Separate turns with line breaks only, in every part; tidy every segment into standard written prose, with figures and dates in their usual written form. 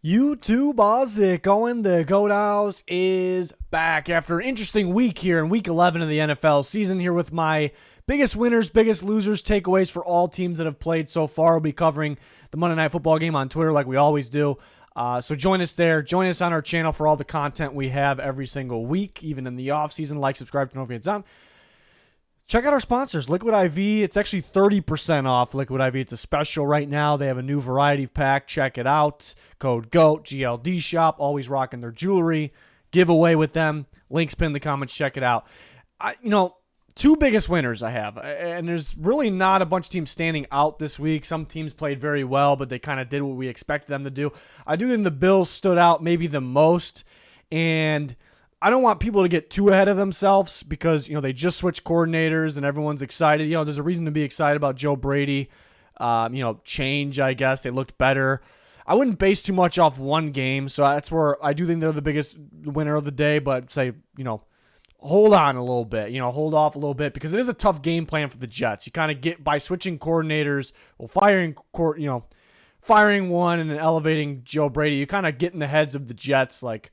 YouTube, how's it going? The Goat House is back after an interesting week here in week 11 of the NFL season. Here with my biggest winners, biggest losers, takeaways for all teams that have played so far. We'll be covering the Monday Night Football game on Twitter like we always do. So join us there. Join us on our channel for all the content we have every single week, even in the off season. Like, subscribe, turn notifications on. Check out our sponsors, Liquid IV. It's actually 30% off Liquid IV. It's a special right now. They have a new variety pack. Check it out. Code GOAT, GLD shop. Always rocking their jewelry. Giveaway with them. Links pinned in the comments. Check it out. Two biggest winners I have. And there's really not a bunch of teams standing out this week. Some teams played very well, but they kind of did what we expected them to do. I do think the Bills stood out maybe the most. And I don't want people to get too ahead of themselves because, they just switched coordinators and everyone's excited. There's a reason to be excited about Joe Brady. Change, I guess. They looked better. I wouldn't base too much off one game, so that's where I do think they're the biggest winner of the day, but say, hold on a little bit, hold off a little bit because it is a tough game plan for the Jets. You kind of get by switching coordinators, firing one and then elevating Joe Brady, you kind of get in the heads of the Jets, like,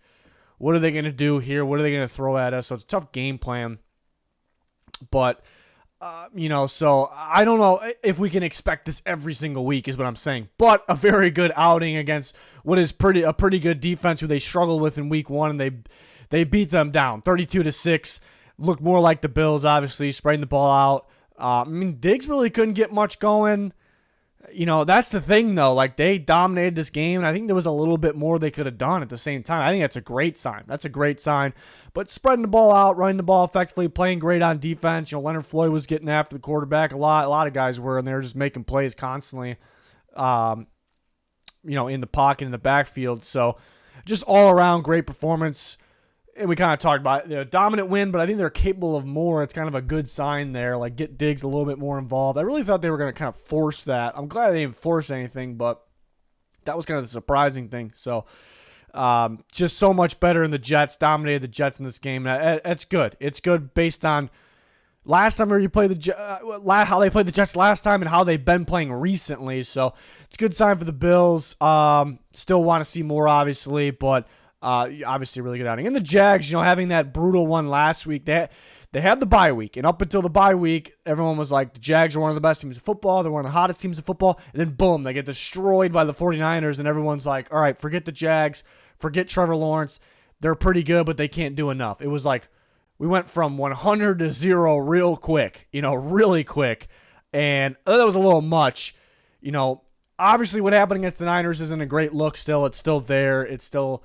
what are they going to do here? What are they going to throw at us? So it's a tough game plan. But, so I don't know if we can expect this every single week is what I'm saying. But a very good outing against what is a pretty good defense who they struggled with in week one. And they beat them down 32-6. Looked more like the Bills, obviously, spreading the ball out. Diggs really couldn't get much going. That's the thing, though. Like, they dominated this game, and I think there was a little bit more they could have done at the same time. I think that's a great sign. But spreading the ball out, running the ball effectively, playing great on defense. Leonard Floyd was getting after the quarterback a lot. A lot of guys were, and they were just making plays constantly, in the pocket, in the backfield. So just all around great performance. And we kind of talked about dominant win, but I think they're capable of more. It's kind of a good sign there. Like, get Diggs a little bit more involved. I really thought they were going to kind of force that. I'm glad they didn't force anything, but that was kind of the surprising thing. So, just so much better in the Jets. Dominated the Jets in this game. That's good. It's good based on last time you played how they played the Jets last time and how they've been playing recently. So, it's a good sign for the Bills. Still want to see more, obviously, but obviously a really good outing. And the Jags, having that brutal one last week, they had the bye week. And up until the bye week, everyone was like, the Jags are one of the best teams of football. They're one of the hottest teams of football. And then, boom, they get destroyed by the 49ers. And everyone's like, all right, forget the Jags. Forget Trevor Lawrence. They're pretty good, but they can't do enough. It was like we went from 100 to 0 real quick, really quick. And that was a little much. Obviously what happened against the Niners isn't a great look still. It's still there. It's still,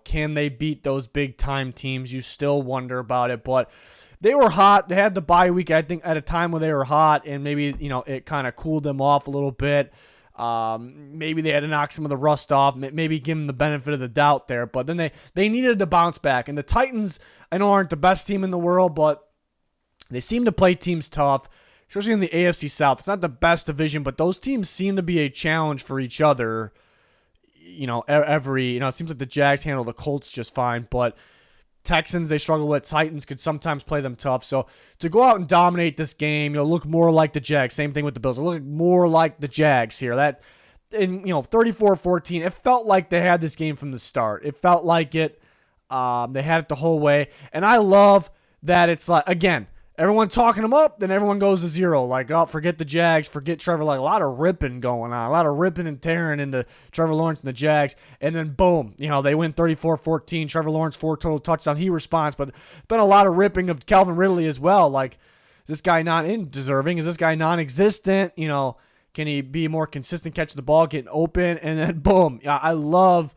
can they beat those big-time teams? You still wonder about it. But they were hot. They had the bye week, I think, at a time where they were hot, and maybe, it kind of cooled them off a little bit. Maybe they had to knock some of the rust off, maybe give them the benefit of the doubt there. But then they needed to bounce back. And the Titans, I know, aren't the best team in the world, but they seem to play teams tough, especially in the AFC South. It's not the best division, but those teams seem to be a challenge for each other. It seems like the Jags handle the Colts just fine, but Texans, they struggle with. Titans could sometimes play them tough. So to go out and dominate this game, look more like the Jags. Same thing with the Bills. Look more like the Jags here. That, and 34-14, it felt like they had this game from the start. It felt like it. They had it the whole way. And I love that it's like, again, everyone talking them up, then everyone goes to 0. Like, oh, forget the Jags, forget Trevor. Like, a lot of ripping going on. A lot of ripping and tearing into Trevor Lawrence and the Jags. And then, boom, they win 34-14. Trevor Lawrence, 4 total touchdowns. He responds. But there's been a lot of ripping of Calvin Ridley as well. Like, is this guy not deserving? Is this guy non-existent? Can he be more consistent catching the ball, getting open? And then, boom. I love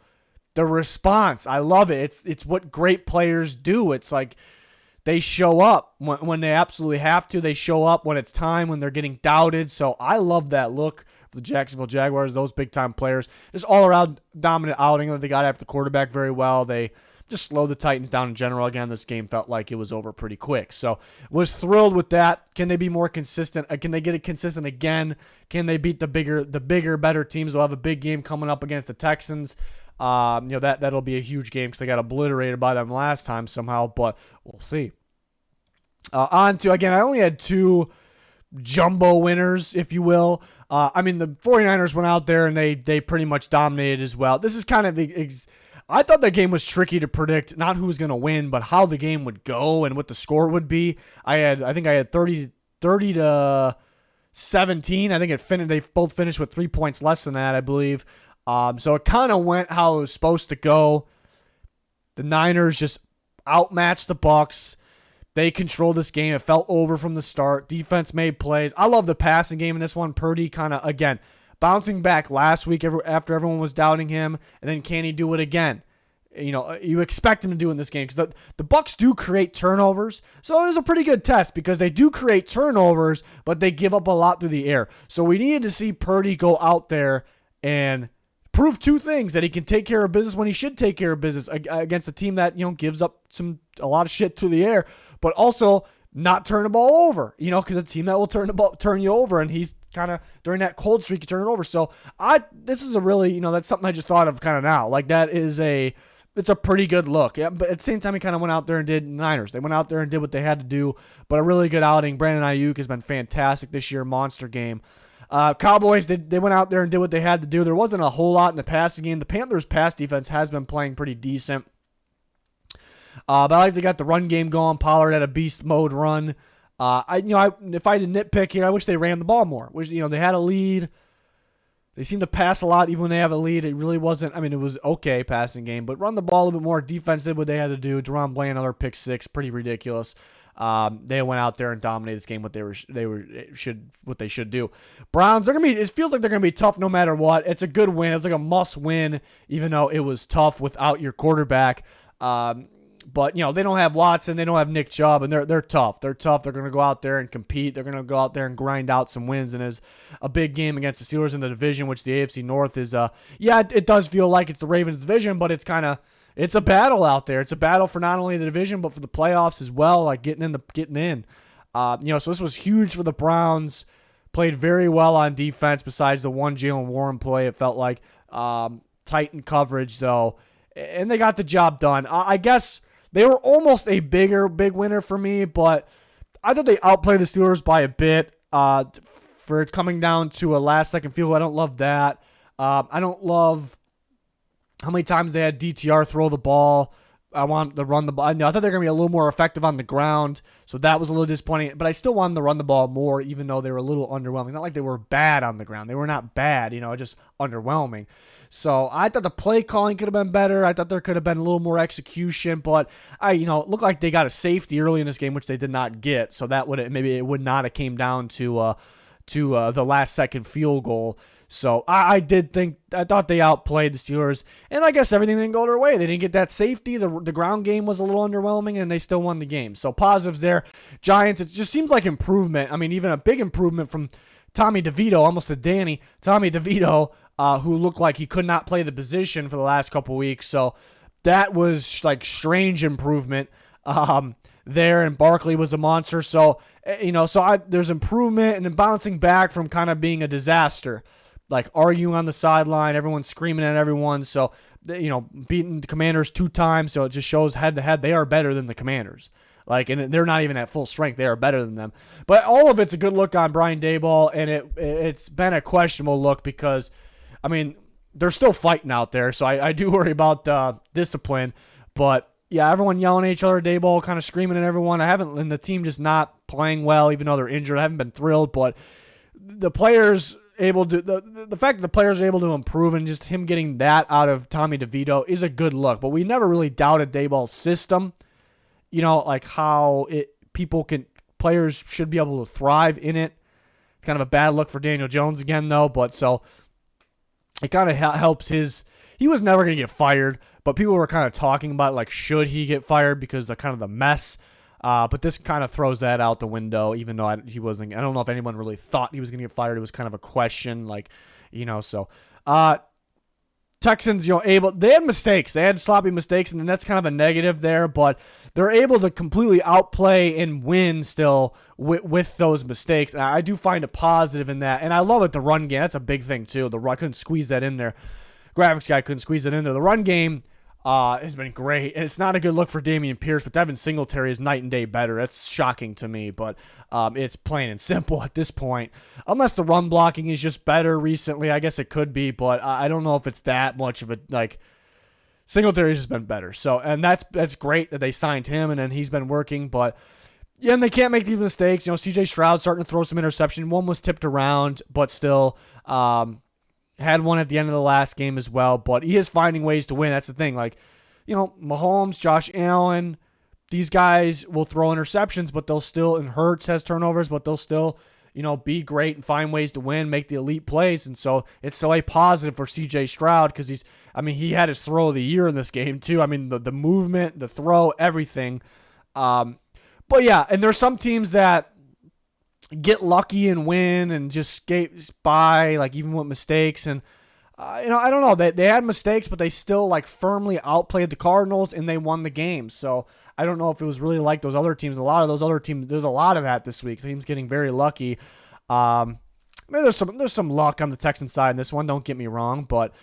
the response. I love it. It's what great players do. It's like, they show up when they absolutely have to. They show up when it's time, when they're getting doubted. So I love that look for the Jacksonville Jaguars, those big-time players. Just all-around dominant outing that they got after the quarterback very well. They just slowed the Titans down in general. Again, this game felt like it was over pretty quick. So was thrilled with that. Can they be more consistent? Can they get it consistent again? Can they beat the bigger, better teams? They'll have a big game coming up against the Texans. That'll be a huge game because they got obliterated by them last time somehow, but we'll see. On to, again, I only had 2 jumbo winners, if you will. I mean, the 49ers went out there and they pretty much dominated as well. This is kind of I thought that game was tricky to predict, not who was going to win, but how the game would go and what the score would be. I think I had 30 to 17. I think they both finished with 3 points less than that, I believe. So it kind of went how it was supposed to go. The Niners just outmatched the Bucs. They controlled this game. It felt over from the start. Defense made plays. I love the passing game in this one. Purdy kind of, again, bouncing back last week after everyone was doubting him, and then can he do it again? You know, you expect him to do in this game because the Bucs do create turnovers. So it was a pretty good test because they do create turnovers, but they give up a lot through the air. So we needed to see Purdy go out there and prove two things: that he can take care of business when he should take care of business against a team that, you know, gives up a lot of shit through the air, but also not turn the ball over, you know, because a team that will turn you over, and he's kind of during that cold streak, you turn it over. So this is a really, you know, that's something I just thought of kind of now. Like it's a pretty good look. Yeah, but at the same time, he kind of went out there and did Niners. They went out there and did what they had to do, but a really good outing. Brandon Ayuk has been fantastic this year, monster game. Cowboys, they went out there and did what they had to do. There wasn't a whole lot in the passing game. The Panthers' pass defense has been playing pretty decent. But I like they got the run game going. Pollard had a beast mode run. If I had to nitpick here, I wish they ran the ball more. They had a lead. They seem to pass a lot even when they have a lead. It really wasn't. I mean, it was okay passing game, but run the ball a little bit more. Defense did what they had to do. Deron Bland, another pick six, pretty ridiculous. They went out there and dominated this game. What they should do. Browns, it feels like they're gonna be tough no matter what. It's a good win. It's like a must win, even though it was tough without your quarterback. But you know, they don't have Watson, they don't have Nick Chubb, and they're tough. They're tough. They're gonna go out there and compete. They're gonna go out there and grind out some wins. And it's a big game against the Steelers in the division, which the AFC North is. It does feel like it's the Ravens division, but it's a battle out there. It's a battle for not only the division but for the playoffs as well. Like getting in. So this was huge for the Browns. Played very well on defense. Besides the one Jaylen Warren play, it felt like tight in coverage though, and they got the job done. I guess. They were almost a big winner for me, but I thought they outplayed the Steelers by a bit for it coming down to a last-second field goal. I don't love that. I don't love how many times they had DTR throw the ball. I want to run the ball. I thought they were going to be a little more effective on the ground, so that was a little disappointing. But I still wanted to run the ball more, even though they were a little underwhelming. Not like they were bad on the ground. They were not bad, just underwhelming. So I thought the play calling could have been better. I thought there could have been a little more execution, but it looked like they got a safety early in this game, which they did not get. So that it would not have came down to the last second field goal. So I thought they outplayed the Steelers, and I guess everything didn't go their way. They didn't get that safety. The ground game was a little underwhelming, and they still won the game. So positives there. Giants, it just seems like improvement. I mean, even a big improvement from Tommy DeVito, almost a Danny. Tommy DeVito, who looked like he could not play the position for the last couple weeks. So that was like strange improvement there, and Barkley was a monster. So, there's improvement and then bouncing back from kind of being a disaster. Like arguing on the sideline, everyone's screaming at everyone. So, beating the Commanders 2 times. So it just shows head to head, they are better than the Commanders. And they're not even at full strength. They are better than them. But all of it's a good look on Brian Daboll, and it's been a questionable look because, they're still fighting out there. So I do worry about discipline. But, yeah, everyone yelling at each other, Daboll kind of screaming at everyone. And the team just not playing well, even though they're injured. I haven't been thrilled. But the players able to the fact that the players are able to improve and just him getting that out of Tommy DeVito is a good look. But we never really doubted Daboll's system. Like how players should be able to thrive in it. It's kind of a bad look for Daniel Jones again, though. But so it kind of helps he was never going to get fired, but people were kind of talking about like, should he get fired because the mess. But this kind of throws that out the window, even though he wasn't. I don't know if anyone really thought he was going to get fired. It was kind of a question, Texans, they had mistakes. They had sloppy mistakes, and that's kind of a negative there, but they're able to completely outplay and win still with those mistakes. And I do find a positive in that, and I love it, the run game. That's a big thing, too. I couldn't squeeze that in there. Graphics guy couldn't squeeze it in there. The run game, has been great. And it's not a good look for Dameon Pierce, but Devin Singletary is night and day better. That's shocking to me, but it's plain and simple at this point. Unless the run blocking is just better recently, I guess it could be, but I don't know if it's that much of a, like, Singletary's just been better. So, and that's great that they signed him, and then he's been working, but yeah, and they can't make these mistakes. You know, CJ Stroud starting to throw some interception. One was tipped around, but still had one at the end of the last game as well. But he is finding ways to win. That's the thing. Like, you know, Mahomes, Josh Allen, these guys will throw interceptions, but they'll still, and Hurts has turnovers, but they'll still, you know, be great and find ways to win, make the elite plays. And so it's still a positive for CJ Stroud because he had his throw of the year in this game too. I mean, the movement, the throw, everything. But yeah, and there's some teams that get lucky and win and just skate by, like even with mistakes. And I don't know. They had mistakes, but they still like firmly outplayed the Cardinals and they won the game. So I don't know if it was really like those other teams. A lot of those other teams, there's a lot of that this week. Teams getting very lucky. Maybe there's some luck on the Texan side in this one. Don't get me wrong, but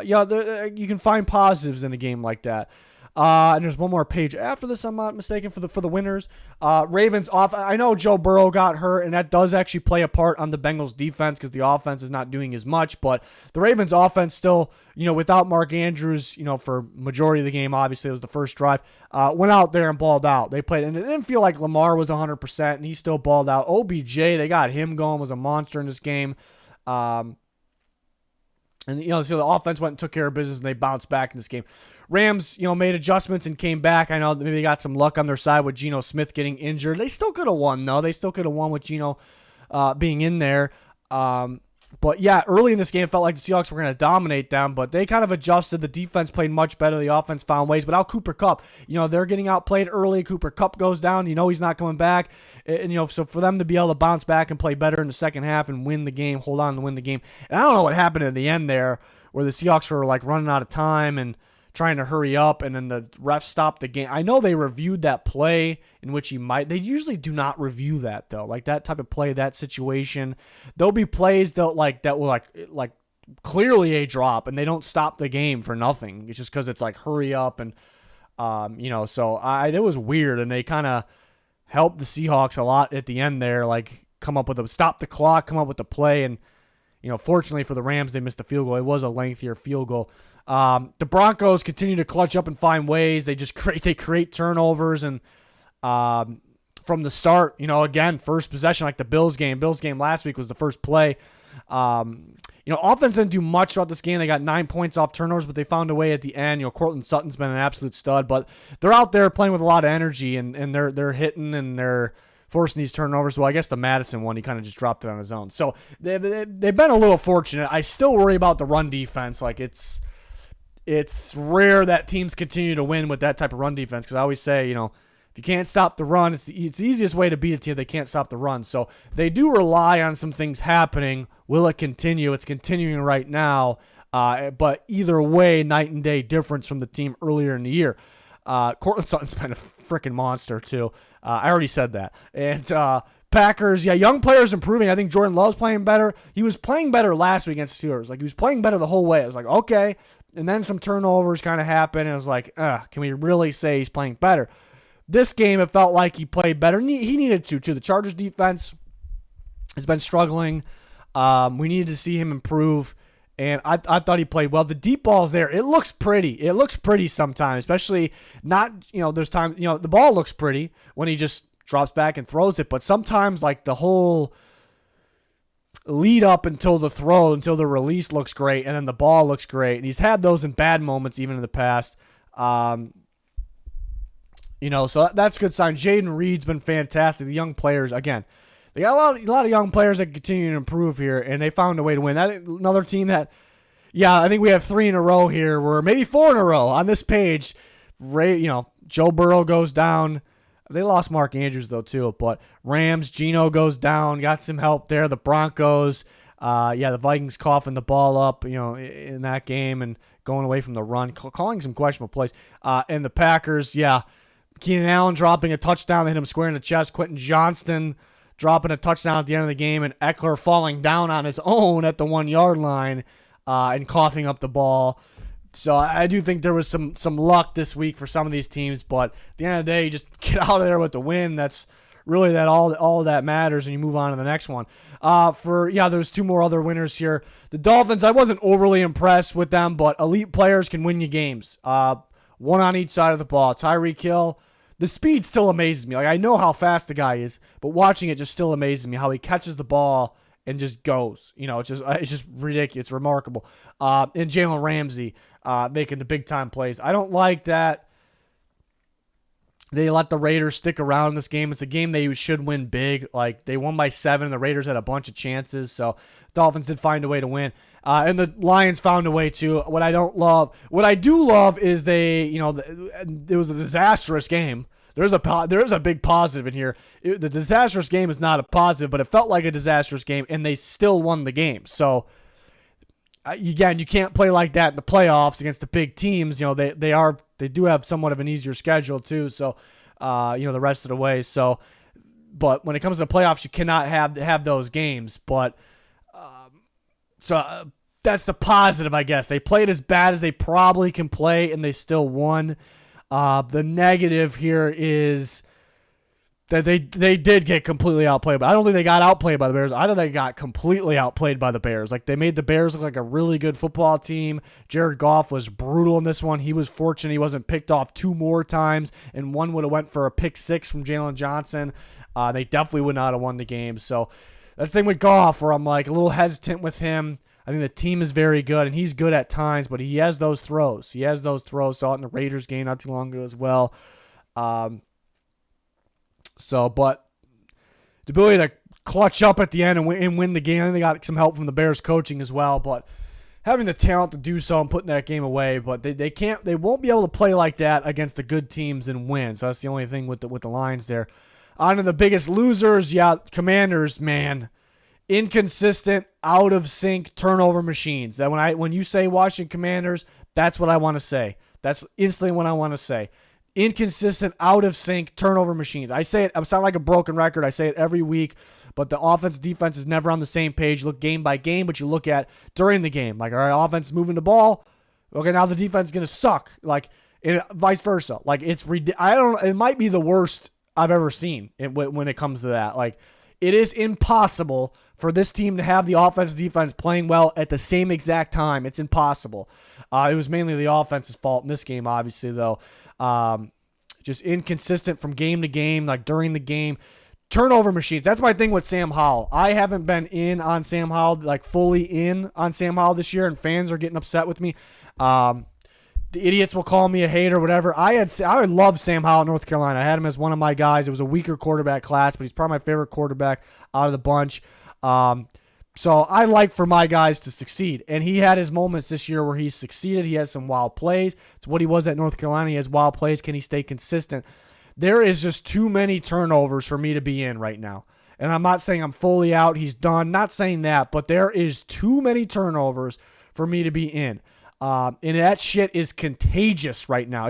you can find positives in a game like that. And there's one more page after this, I'm not mistaken, for the winners. Ravens off. I know Joe Burrow got hurt, and that does actually play a part on the Bengals defense because the offense is not doing as much. But the Ravens offense still, you know, without Mark Andrews, you know, for majority of the game, obviously it was the first drive, went out there and balled out. They played, and it didn't feel like Lamar was 100%, and he still balled out. OBJ, they got him going, was a monster in this game. And, you know, so the offense went and took care of business, and they bounced back in this game. Rams, you know, made adjustments and came back. I know maybe they got some luck on their side with Geno Smith getting injured. They still could have won, though. They still could have won with Geno being in there. But, yeah, early in this game, it felt like the Seahawks were going to dominate them, but they kind of adjusted. The defense played much better. The offense found ways. Without Cooper Kupp, you know, they're getting outplayed early. Cooper Kupp goes down. You know he's not coming back. And, you know, so for them to be able to bounce back and play better in the second half and win the game, hold on to win the game. And I don't know what happened at the end there where the Seahawks were, like, running out of time and trying to hurry up, and then the ref stopped the game. I know they reviewed that play in which they usually do not review that, though. Like, that type of play, that situation. There'll be plays that will clearly a drop, and they don't stop the game for nothing. It's just because it's like hurry up, and, you know, so it was weird, and they kind of helped the Seahawks a lot at the end there, like come up with stop the clock, come up with the play, and, you know, fortunately for the Rams, they missed the field goal. It was a lengthier field goal. The Broncos continue to clutch up and find ways. They just create turnovers, and from the start, you know, again, first possession, like the Bills game. Bills game last week was the first play. You know, offense didn't do much throughout this game. They got 9 points off turnovers, but they found a way at the end. You know, Courtland Sutton's been an absolute stud, but they're out there playing with a lot of energy, and they're hitting and they're forcing these turnovers. Well, I guess the Madison one, he kind of just dropped it on his own. So they've been a little fortunate. I still worry about the run defense. Like, it's rare that teams continue to win with that type of run defense, because I always say, you know, if you can't stop the run, it's the easiest way to beat a team. They can't stop the run. So they do rely on some things happening. Will it continue? It's continuing right now. But either way, night and day difference from the team earlier in the year. Courtland Sutton's been a freaking monster, too. I already said that. And Packers, yeah, young players improving. I think Jordan Love's playing better. He was playing better last week against the Steelers. Like, he was playing better the whole way. I was like, okay. And then some turnovers kind of happened, and I was like, can we really say he's playing better? This game, it felt like he played better. He needed to, too. The Chargers defense has been struggling. We needed to see him improve, and I thought he played well. The deep ball's there. It looks pretty. It looks pretty sometimes, especially not, you know, there's times, you know, the ball looks pretty when he just drops back and throws it, but sometimes, like, the whole lead up until the throw, until the release looks great, and then the ball looks great, and he's had those in bad moments even in the past. You know, so that's a good sign. Jaden Reed's been fantastic. The young players, again, they got a lot of young players that continue to improve here, and they found a way to win. That another team that, yeah, I think we have 3 in a row here, or maybe 4 in a row on this page. You know, Joe Burrow goes down. They lost Mark Andrews, though, too. But Rams, Geno goes down. Got some help there. The Broncos, the Vikings coughing the ball up, you know, in that game and going away from the run, calling some questionable plays. And the Packers, yeah, Keenan Allen dropping a touchdown. They hit him square in the chest. Quentin Johnston dropping a touchdown at the end of the game. And Eckler falling down on his own at the 1-yard line and coughing up the ball. So I do think there was some luck this week for some of these teams, but at the end of the day, you just get out of there with the win. That's really all that matters, and you move on to the next one. There's two more other winners here. The Dolphins, I wasn't overly impressed with them, but elite players can win you games. One on each side of the ball. Tyreek Hill, the speed still amazes me. Like, I know how fast the guy is, but watching it just still amazes me how he catches the ball and just goes. It's just ridiculous. It's remarkable. And Jalen Ramsey making the big time plays. I don't like that they let the Raiders stick around in this game. It's a game they should win big. Like, they won by 7. The Raiders had a bunch of chances, so Dolphins did find a way to win. And the Lions found a way to. What I do love is it was a disastrous game. There is a big positive in here. The disastrous game is not a positive, but it felt like a disastrous game, and they still won the game. So, again, you can't play like that in the playoffs against the big teams. They do have somewhat of an easier schedule too. So, the rest of the way. So, but when it comes to the playoffs, you cannot have those games. But that's the positive, I guess. They played as bad as they probably can play, and they still won. The negative here is that they did get completely outplayed. But I don't think they got outplayed by the Bears. I think they got completely outplayed by the Bears. Like, they made the Bears look like a really good football team. Jared Goff was brutal in this one. He was fortunate he wasn't picked off 2 more times, and one would have went for a pick 6 from Jalen Johnson. They definitely would not have won the game. So that thing with Goff, where I'm like a little hesitant with him. I think the team is very good, and he's good at times, but he has those throws. Saw it in the Raiders game not too long ago as well. But the ability to clutch up at the end and win the game, I think they got some help from the Bears coaching as well. But having the talent to do so and putting that game away, but they won't be able to play like that against the good teams and win. So that's the only thing with the Lions there. On to the biggest losers, Commanders, man. Inconsistent, out of sync turnover machines. That when you say Washington Commanders, that's what I want to say. That's instantly what I want to say. Inconsistent, out of sync turnover machines. I say it. I sound like a broken record. I say it every week, but the offense defense is never on the same page. You look game by game, but you look at during the game. Like, all right, offense is moving the ball. Okay, now the defense is gonna suck. Like, vice versa. Like, it might be the worst I've ever seen when it comes to that. Like, it is impossible for this team to have the offense defense playing well at the same exact time. It's impossible. It was mainly the offense's fault in this game, obviously, though. Just inconsistent from game to game, like during the game. Turnover machines. That's my thing with Sam Howell. I haven't been in on Sam Howell, like fully in on Sam Howell this year, and fans are getting upset with me. The idiots will call me a hater, whatever. I love Sam Howell at North Carolina. I had him as one of my guys. It was a weaker quarterback class, but he's probably my favorite quarterback out of the bunch. So I like for my guys to succeed. And he had his moments this year where he succeeded. He has some wild plays. It's what he was at North Carolina. He has wild plays. Can he stay consistent? There is just too many turnovers for me to be in right now. And I'm not saying I'm fully out. He's done. Not saying that. But there is too many turnovers for me to be in. And that shit is contagious right now.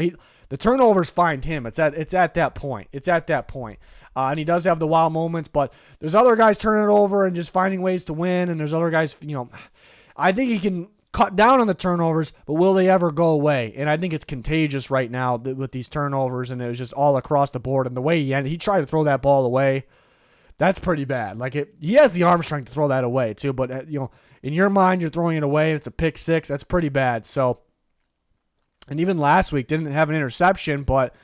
The turnovers find him. It's at that point. And he does have the wild moments, but there's other guys turning it over and just finding ways to win. And there's other guys, I think he can cut down on the turnovers, but will they ever go away? And I think it's contagious right now with these turnovers, and it was just all across the board. And the way he tried to throw that ball away, that's pretty bad. Like, he has the arm strength to throw that away too, but in your mind, you're throwing it away, and it's a pick 6. That's pretty bad. So, and even last week didn't have an interception, but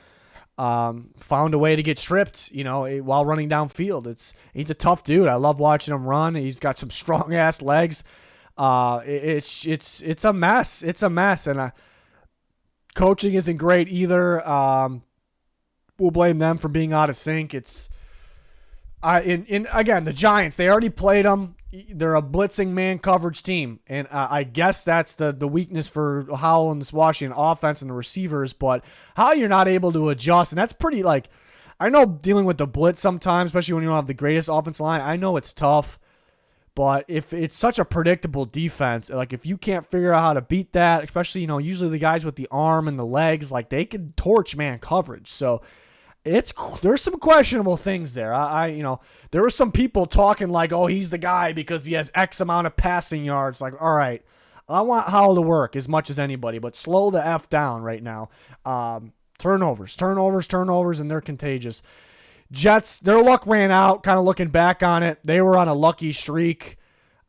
found a way to get stripped, while running downfield. He's a tough dude. I love watching him run. He's got some strong ass legs. It's a mess. It's a mess, and coaching isn't great either. We'll blame them for being out of sync. Again, the Giants, they already played them. They're a blitzing man coverage team, and I guess that's the weakness for Howell and this Washington offense and the receivers, but how you're not able to adjust, and that's pretty, I know dealing with the blitz sometimes, especially when you don't have the greatest offensive line, I know it's tough, but if it's such a predictable defense, like if you can't figure out how to beat that, especially, usually the guys with the arm and the legs, like they can torch man coverage, so there's some questionable things there. There were some people talking like, oh, he's the guy because he has X amount of passing yards. Like, all right, I want Howell to work as much as anybody, but slow the F down right now. Turnovers, and they're contagious. Jets, their luck ran out, kind of looking back on it. They were on a lucky streak.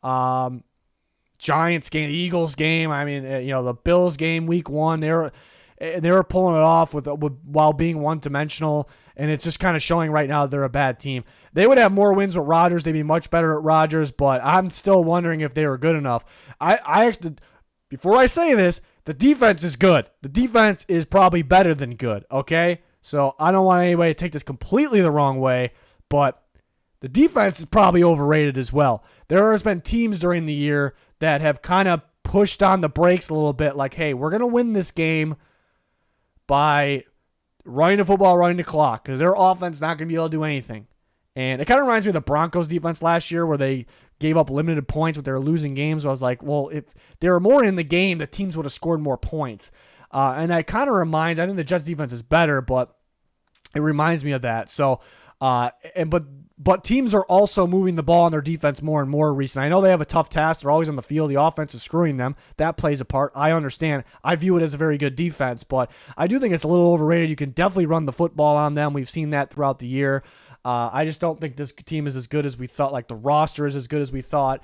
Giants game, Eagles game. I mean, the Bills game week 1, they were pulling it off while being one-dimensional, and it's just kind of showing right now they're a bad team. They would have more wins with Rodgers. They'd be much better at Rodgers, but I'm still wondering if they were good enough. I actually, before I say this, the defense is good. The defense is probably better than good, okay? So I don't want anybody to take this completely the wrong way, but the defense is probably overrated as well. There has been teams during the year that have kind of pushed on the brakes a little bit, like, hey, we're going to win this game by running the football, running the clock, because their offense is not going to be able to do anything. And it kind of reminds me of the Broncos defense last year where they gave up limited points but they were losing games. So I was like, well, if they were more in the game, the teams would have scored more points. And that kind of reminds, I think the Jets defense is better, but it reminds me of that. So, but teams are also moving the ball on their defense more and more recently. I know they have a tough task. They're always on the field. The offense is screwing them. That plays a part. I understand. I view it as a very good defense, but I do think it's a little overrated. You can definitely run the football on them. We've seen that throughout the year. I just don't think this team is as good as we thought. Like the roster is as good as we thought.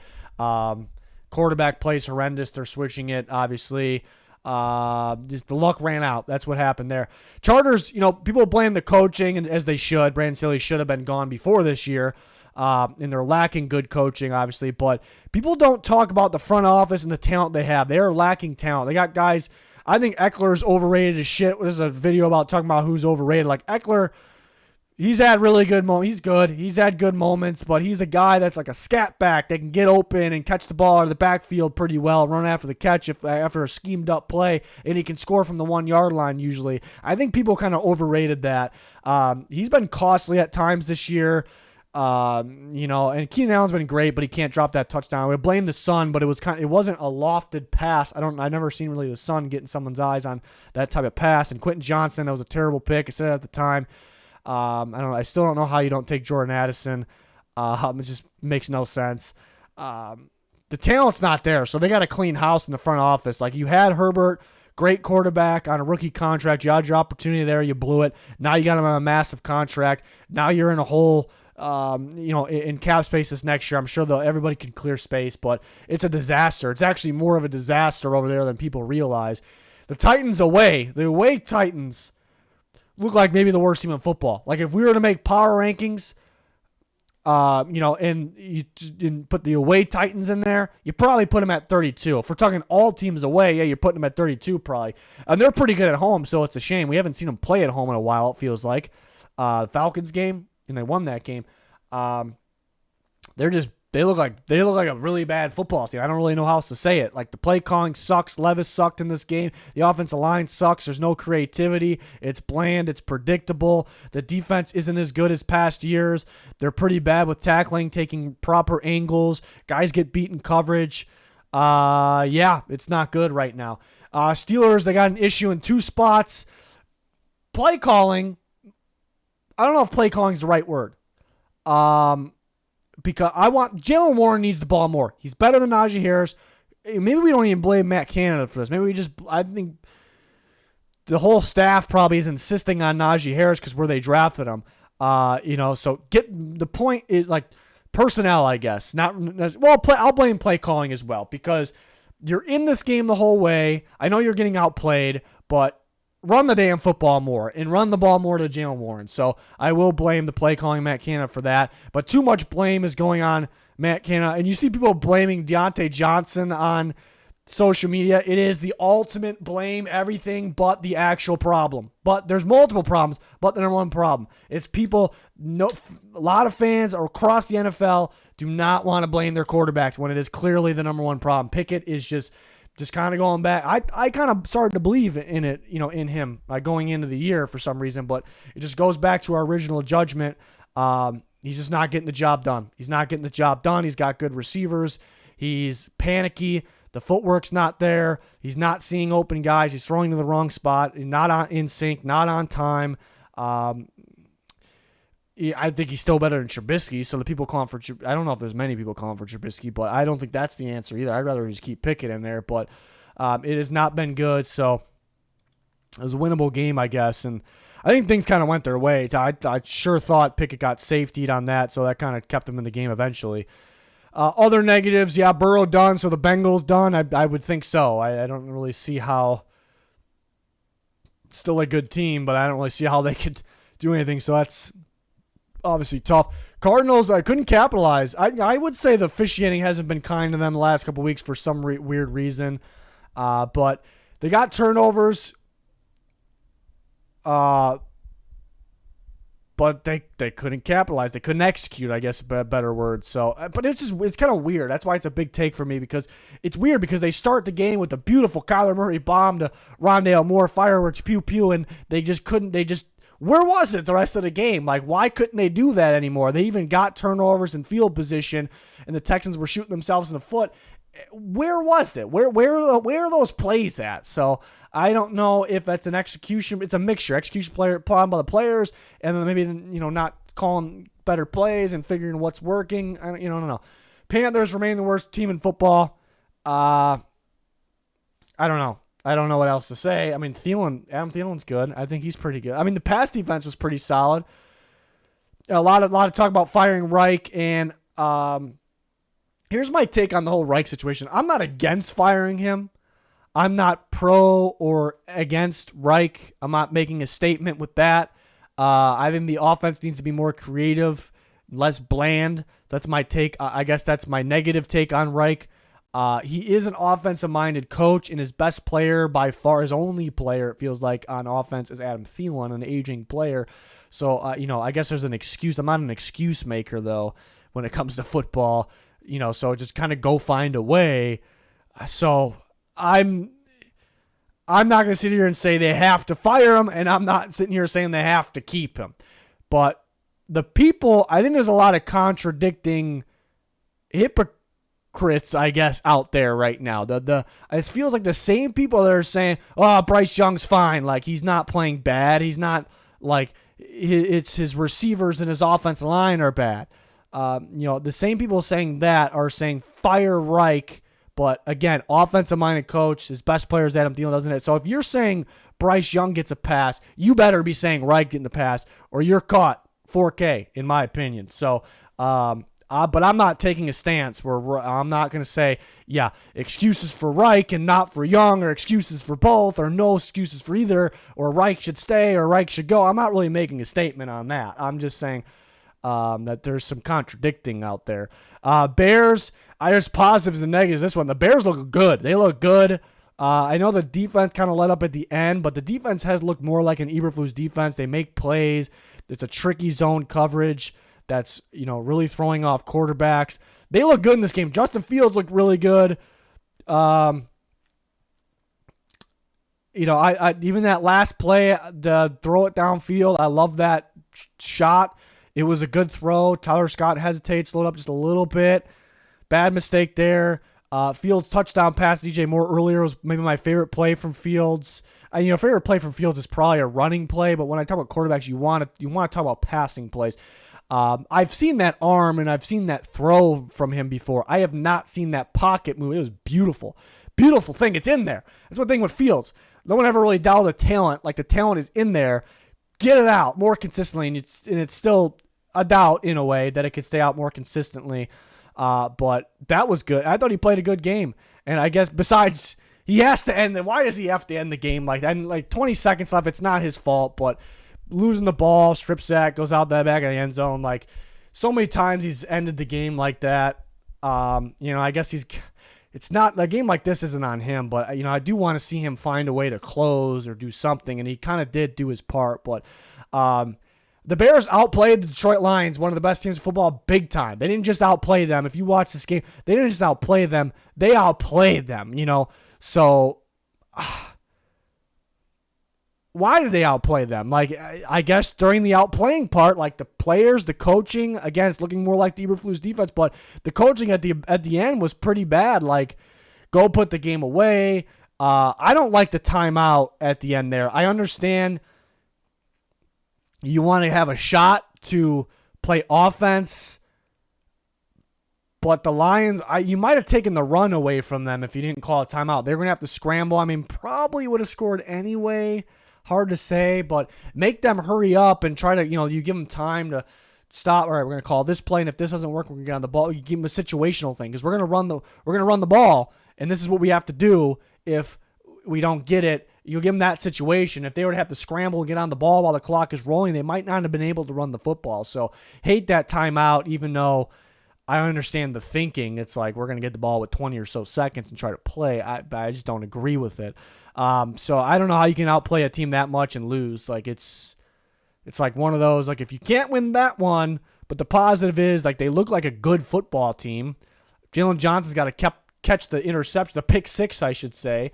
Quarterback plays horrendous. They're switching it, obviously. Just the luck ran out. That's what happened there. Chargers, people blame the coaching, and as they should. Brandon Staley should have been gone before this year. And they're lacking good coaching, obviously. But people don't talk about the front office and the talent they have. They are lacking talent. They got guys. I think Eckler's overrated as shit. This is a video about talking about who's overrated. Like Eckler, he's had really good moments. He's good. He's had good moments, but he's a guy that's like a scat back that can get open and catch the ball out of the backfield pretty well, run after the catch after a schemed up play, and he can score from the 1 yard line usually. I think people kind of overrated that. He's been costly at times this year. And Keenan Allen's been great, but he can't drop that touchdown. We blame the sun, but it wasn't a lofted pass. I've never seen really the sun getting someone's eyes on that type of pass. And Quentin Johnson, that was a terrible pick. I said it at the time. I still don't know how you don't take Jordan Addison. It just makes no sense. The talent's not there, so they got to clean house in the front office. Like you had Herbert, great quarterback on a rookie contract. You had your opportunity there, you blew it. Now you got him on a massive contract. Now you're in a hole. In cap space this next year. I'm sure everybody can clear space, but it's a disaster. It's actually more of a disaster over there than people realize. The away Titans look like maybe the worst team in football. Like if we were to make power rankings, and you didn't put the away Titans in there, you probably put them at 32. If we're talking all teams away, yeah, you're putting them at 32 probably. And they're pretty good at home, so it's a shame. We haven't seen them play at home in a while, it feels like. The Falcons game, and they won that game. They look like a really bad football team. I don't really know how else to say it. Like the play calling sucks. Levis sucked in this game. The offensive line sucks. There's no creativity. It's bland. It's predictable. The defense isn't as good as past years. They're pretty bad with tackling, taking proper angles. Guys get beat in coverage. It's not good right now. Steelers, they got an issue in 2 spots. Play calling. I don't know if play calling is the right word. Because Jaylen Warren needs the ball more. He's better than Najee Harris. Maybe we don't even blame Matt Canada for this. I think the whole staff probably is insisting on Najee Harris because where they drafted him. So the point is like personnel, I guess. I'll blame play calling as well because you're in this game the whole way. I know you're getting outplayed, but run the damn football more and run the ball more to Jaylen Warren. So I will blame the play calling Matt Canada for that. But too much blame is going on Matt Canada. And you see people blaming Deontay Johnson on social media. It is the ultimate blame everything but the actual problem. But there's multiple problems, but the number one problem is a lot of fans across the NFL do not want to blame their quarterbacks when it is clearly the number one problem. Pickett is just kind of going back. I kind of started to believe in it, in him going into the year for some reason, but it just goes back to our original judgment. He's just not getting the job done. He's not getting the job done. He's got good receivers. He's panicky. The footwork's not there. He's not seeing open guys. He's throwing to the wrong spot. Not in sync, not on time. I think he's still better than Trubisky. So the people calling for I don't know if there's many people calling for Trubisky, but I don't think that's the answer either. I'd rather just keep Pickett in there, but it has not been good. So it was a winnable game, I guess, and I think things kind of went their way. I sure thought Pickett got safetied on that, so that kind of kept him in the game eventually. Other negatives, yeah, Burrow done, so the Bengals done. I would think so. I don't really see how. Still a good team, but I don't really see how they could do anything. So that's obviously tough. Cardinals, I couldn't capitalize. I would say the officiating hasn't been kind to them the last couple weeks for some weird reason. But they got turnovers. But they couldn't capitalize. They couldn't execute, I guess, a better word. So, but it's kind of weird. That's why it's a big take for me, because it's weird because they start the game with a beautiful Kyler Murray bomb to Rondale Moore, fireworks, pew pew, and they just couldn't. Where was it the rest of the game? Like, why couldn't they do that anymore? They even got turnovers in field position, and the Texans were shooting themselves in the foot. Where was it? Where are those plays at? So I don't know if that's an execution. It's a mixture. Execution problem by the players, and then maybe not calling better plays and figuring what's working. I don't know. Panthers remain the worst team in football. I don't know. I don't know what else to say. I mean, Adam Thielen's good. I think he's pretty good. I mean, the pass defense was pretty solid. A lot of talk about firing Reich, and here's my take on the whole Reich situation. I'm not against firing him. I'm not pro or against Reich. I'm not making a statement with that. I think the offense needs to be more creative, less bland. That's my take. I guess that's my negative take on Reich. He is an offensive-minded coach, and his best player by far, his only player, it feels like, on offense is Adam Thielen, an aging player. So, I guess there's an excuse. I'm not an excuse maker, though, when it comes to football. So just kind of go find a way. So I'm not going to sit here and say they have to fire him, and I'm not sitting here saying they have to keep him. But the people, I think there's a lot of contradicting hypocrites, I guess, out there right now. It feels like the same people that are saying, "Oh, Bryce Young's fine. Like, he's not playing bad. He's not like it's his receivers and his offensive line are bad." The same people saying that are saying fire Reich, but again, offensive-minded coach, his best player is Adam Thielen, doesn't it? So if you're saying Bryce Young gets a pass, you better be saying Reich getting the pass, or you're caught 4K, in my opinion. So, but I'm not taking a stance where I'm not going to say, yeah, excuses for Reich and not for Young, or excuses for both, or no excuses for either, or Reich should stay or Reich should go. I'm not really making a statement on that. I'm just saying that there's some contradicting out there. Bears, there's positives and negatives. This one, the Bears look good. They look good. I know the defense kind of let up at the end, but the defense has looked more like an Eberflus defense. They make plays. It's a tricky zone coverage that's really throwing off quarterbacks. They look good in this game. Justin Fields looked really good. I even that last play, the throw it downfield, I love that shot. It was a good throw. Tyler Scott hesitates, slowed up just a little bit. Bad mistake there. Fields' touchdown pass to DJ Moore earlier was maybe my favorite play from Fields. Favorite play from Fields is probably a running play, but when I talk about quarterbacks, you want to talk about passing plays. I've seen that arm and I've seen that throw from him before. I have not seen that pocket move. It was beautiful. Beautiful thing. It's in there. That's one thing with Fields. No one ever really doubted the talent. Like, the talent is in there. Get it out more consistently, and it's still a doubt in a way that it could stay out more consistently. But that was good. I thought he played a good game. And I guess besides, he has to end. Why does he have to end the game like that? And like 20 seconds left, it's not his fault, but losing the ball, strip sack, goes out the back of the end zone. Like, so many times he's ended the game like that. I guess it's not, a game like this isn't on him, but I do want to see him find a way to close or do something. And he kind of did do his part, but, the Bears outplayed the Detroit Lions, one of the best teams in football, big time. They didn't just outplay them. If you watch this game, they didn't just outplay them. They outplayed them, So, why did they outplay them? Like, I guess during the outplaying part, like the players, the coaching, again, it's looking more like the Eberflus defense, but the coaching at the end was pretty bad. Like, go put the game away. I don't like the timeout at the end there. I understand you want to have a shot to play offense. But the Lions, you might have taken the run away from them if you didn't call a timeout. They're going to have to scramble. I mean, probably would have scored anyway. Hard to say, but make them hurry up and try to, you give them time to stop. All right, we're going to call this play, and if this doesn't work, we're going to get on the ball. You give them a situational thing because we're going to run the ball, and this is what we have to do. If we don't get it, you give them that situation. If they would have to scramble and get on the ball while the clock is rolling, they might not have been able to run the football. So hate that timeout, even though I understand the thinking. It's like we're going to get the ball with 20 or so seconds and try to play. But I just don't agree with it. So I don't know how you can outplay a team that much and lose. Like it's like one of those, like if you can't win that one, but the positive is like they look like a good football team. Jalen Johnson's got to catch the interception, the pick six, I should say.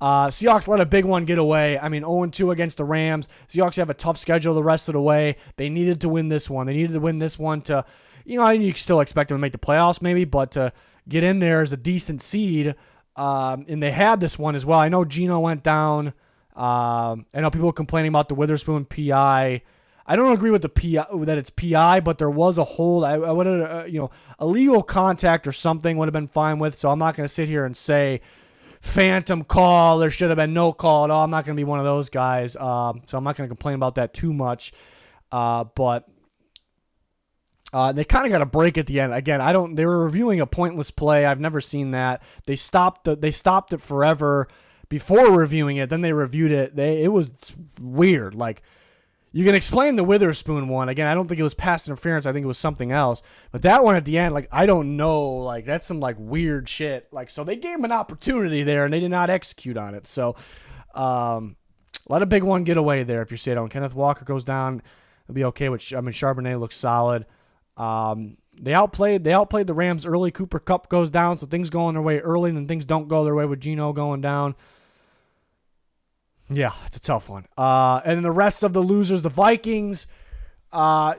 Seahawks let a big one get away. I mean, 0-2 against the Rams. Seahawks have a tough schedule the rest of the way. They needed to win this one. They needed to win this one to, you still expect them to make the playoffs maybe, but to get in there as a decent seed. And they had this one as well. I know Geno went down. I know people complaining about the Witherspoon PI. I don't agree with the PI, that it's PI, but there was a hold. I would have, illegal contact or something would have been fine with. So I'm not going to sit here and say phantom call. There should have been no call at all. I'm not going to be one of those guys. So I'm not going to complain about that too much. But they kind of got a break at the end. Again, they were reviewing a pointless play. I've never seen that. They stopped it forever before reviewing it. Then they reviewed it. It was weird. Like, you can explain the Witherspoon one. Again, I don't think it was pass interference. I think it was something else. But that one at the end, like, I don't know. Like, that's some, like, weird shit. Like, so they gave him an opportunity there, and they did not execute on it. So, let a big one get away there if you're saying, when Kenneth Walker goes down, it'll be okay. Charbonnet looks solid. They outplayed the Rams early. Cooper Kupp goes down, so things go on their way early, and then things don't go their way with Geno going down. Yeah, it's a tough one. And then the rest of the losers, the Vikings,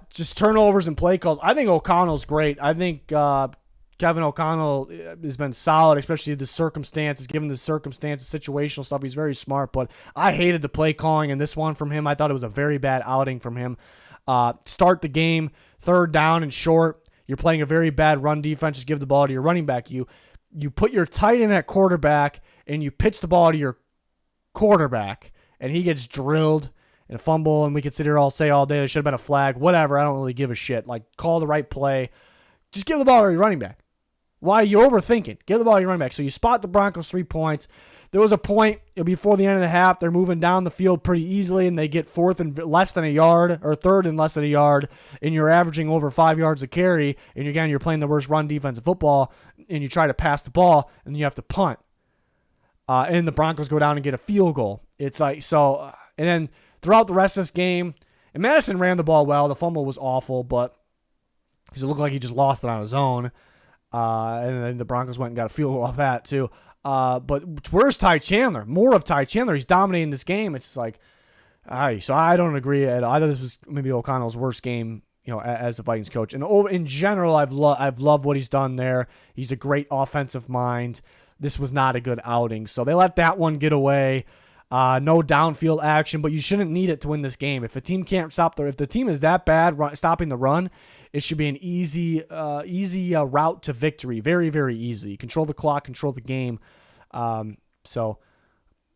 just turnovers and play calls. I think O'Connell's great. I think Kevin O'Connell has been solid, especially the circumstances, given the circumstances, situational stuff. He's very smart, but I hated the play calling in this one from him. I thought it was a very bad outing from him. Start the game, third down and short. You're playing a very bad run defense. Just give the ball to your running back. You put your tight end at quarterback, and you pitch the ball to your quarterback, and he gets drilled and a fumble, and we could sit here all day there should have been a flag, whatever. I don't really give a shit. Like, call the right play. Just give the ball to your running back. Why are you overthinking? Give the ball to your running back. So you spot the Broncos 3 points. There was a point before the end of the half. They're moving down the field pretty easily, and they get fourth and less than a yard, or third and less than a yard, and you're averaging over 5 yards a carry, and again, you're playing the worst run defense in football, and you try to pass the ball, and you have to punt. And the Broncos go down and get a field goal. It's like, so, and then throughout the rest of this game, and Madison ran the ball well. The fumble was awful, but because it looked like he just lost it on his own. And then the Broncos went and got a field goal off that too. But where's Ty Chandler? More of Ty Chandler. He's dominating this game. It's like, so I don't agree at all. I thought this was maybe O'Connell's worst game, as a Vikings coach. And in general, I've loved what he's done there. He's a great offensive mind. This was not a good outing. So they let that one get away. No downfield action, but you shouldn't need it to win this game. If a team can't if the team is that bad stopping the run, it should be an easy route to victory. Very, very easy. Control the clock, control the game. So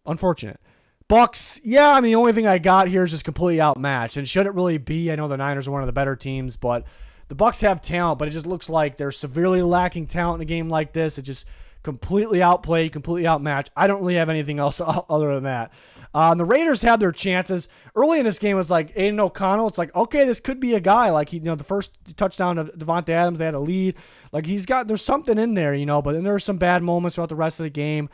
unfortunate. Bucks, yeah, I mean, the only thing I got here is just completely outmatched. And should it really be? I know the Niners are one of the better teams, but the Bucks have talent, but it just looks like they're severely lacking talent in a game like this. It just completely outplayed, completely outmatched. I don't really have anything else other than that. The Raiders had their chances. Early in this game, it was like Aiden O'Connell. It's like, okay, this could be a guy. Like, the first touchdown of Devontae Adams, they had a lead. Like, there's something in there, but then there were some bad moments throughout the rest of the game.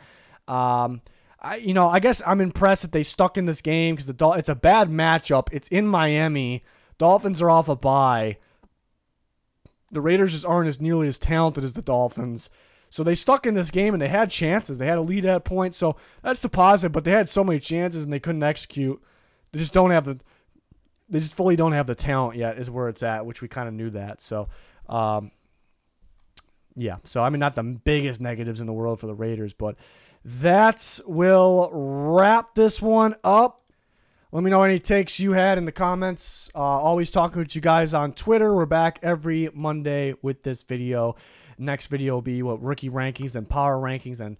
I guess I'm impressed that they stuck in this game because it's a bad matchup. It's in Miami. Dolphins are off a bye. The Raiders just aren't as nearly as talented as the Dolphins. So they stuck in this game, and they had chances. They had a lead at point, so that's the positive. But they had so many chances, and they couldn't execute. They just fully don't have the talent yet, is where it's at, which we kind of knew that. So, yeah. So, I mean, not the biggest negatives in the world for the Raiders, but that will wrap this one up. Let me know any takes you had in the comments. Always talking with you guys on Twitter. We're back every Monday with this video. Next video will be rookie rankings and power rankings and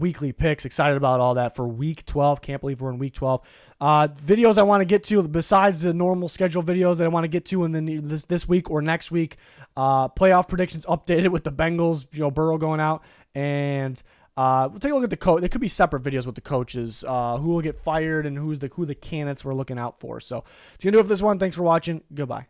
weekly picks. Excited about all that for week 12. Can't believe we're in week 12. Videos I want to get to besides the normal schedule videos that I want to get to in this week or next week. Playoff predictions updated with the Bengals, Burrow going out, and we'll take a look at the coach. There could be separate videos with the coaches, who will get fired and who the candidates we're looking out for. So it's gonna do it for this one. Thanks for watching. Goodbye.